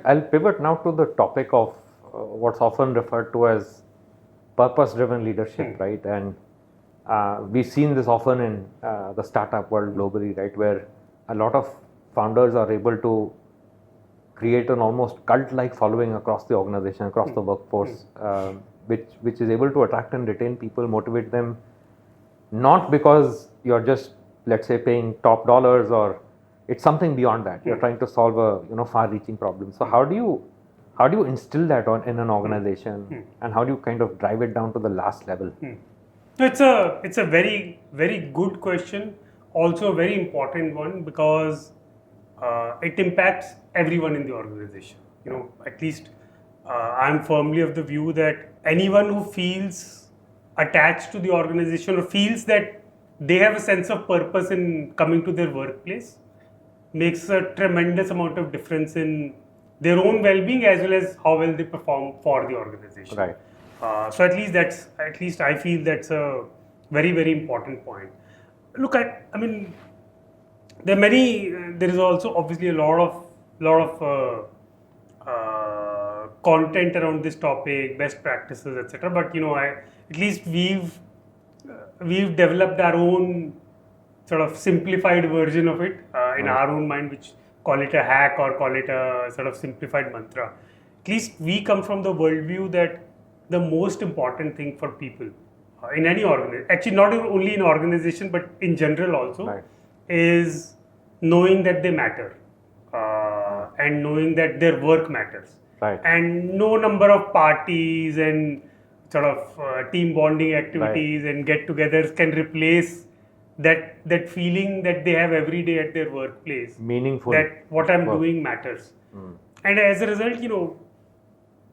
I'll pivot now to the topic of what's often referred to as purpose-driven leadership, right? And we've seen this often in the startup world globally, right, where a lot of founders are able to create an almost cult-like following across the organization, across the workforce, which is able to attract and retain people, motivate them, not because you're just, let's say, paying top dollars, or it's something beyond that. You're trying to solve a far-reaching problem. So how do you instill that in an organization, and how do you kind of drive it down to the last level? It's a very, very good question. Also a very important one, because it impacts everyone in the organization. At least I'm firmly of the view that anyone who feels attached to the organization or feels that they have a sense of purpose in coming to their workplace makes a tremendous amount of difference in their own well-being as well as how well they perform for the organization. Right. So at least I feel that's a very, very important point. Look, I mean, there is also obviously a lot of content around this topic, best practices, etc. But at least we've developed our own sort of simplified version of it in our own mind, which call it a hack or call it a sort of simplified mantra. At least we come from the worldview that the most important thing for people in any organization, actually not only in organization but in general also, is knowing that they matter and knowing that their work matters. Right. And no number of parties and sort of team bonding activities and get-togethers can replace that feeling that they have every day at their workplace. Meaningful. That what I'm doing matters. And as a result,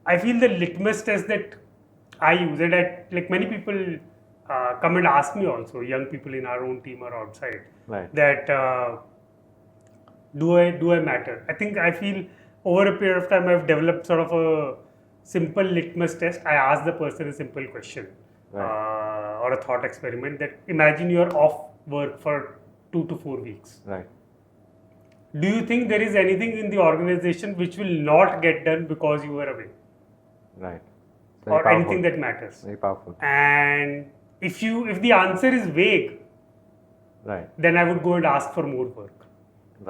I feel the litmus test that I use, and like many people come and ask me also, young people in our own team or outside, that do I matter? I feel over a period of time I've developed sort of a simple litmus test. I ask the person a simple question or a thought experiment, that imagine you're off work for 2 to 4 weeks. Right. Do you think there is anything in the organization which will not get done because you were away? Right. Or anything that matters? Very powerful. And if the answer is vague, then I would go and ask for more work.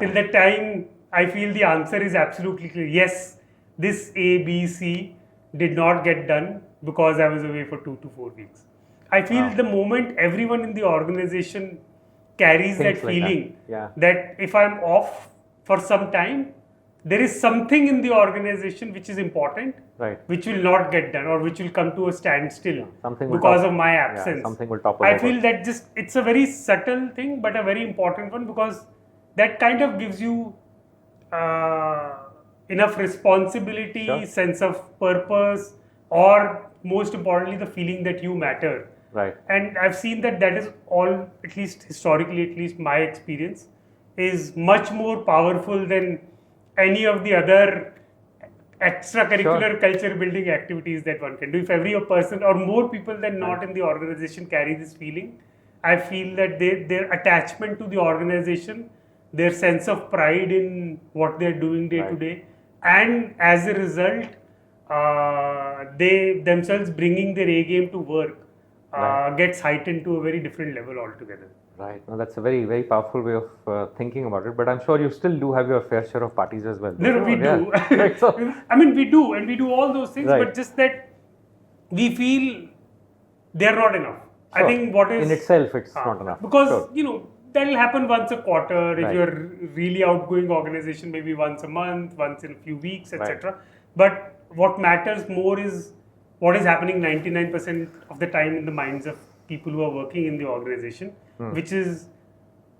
Till that time, I feel the answer is absolutely clear. Yes, this A, B, C did not get done because I was away for 2 to 4 weeks. I feel the moment everyone in the organization carries that feeling that if I'm off for some time, there is something in the organization which is important, which will not get done or which will come to a standstill because of my absence. Something will topple I over. feel that it's a very subtle thing, but a very important one, because that kind of gives you enough responsibility, sense of purpose, or most importantly, the feeling that you matter. Right. And I've seen that is all, at least historically, at least my experience, is much more powerful than any of the other extracurricular culture building activities that one can do. If every person or more people than not in the organization carry this feeling, I feel that their attachment to the organization, their sense of pride in what they're doing day to day, and as a result, they themselves bringing their A game to work gets heightened to a very different level altogether. Right. Now that's a very, very powerful way of thinking about it. But I'm sure you still do have your fair share of parties as well. No, we do. Right, so, we do, and we do all those things. But just that we feel they're not enough. Sure. I think what is in itself, it's not enough. Because that'll happen once a quarter. If you're really outgoing organization, maybe once a month, once in a few weeks, etc. But what matters more is what is happening 99% of the time in the minds of people who are working in the organization, which is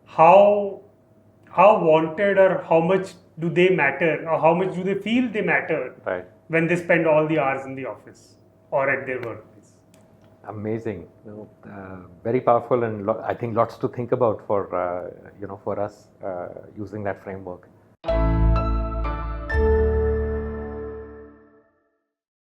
how wanted or how much do they matter, or how much do they feel they matter when they spend all the hours in the office or at their workplace. Amazing, very powerful, and I think lots to think about for for us using that framework.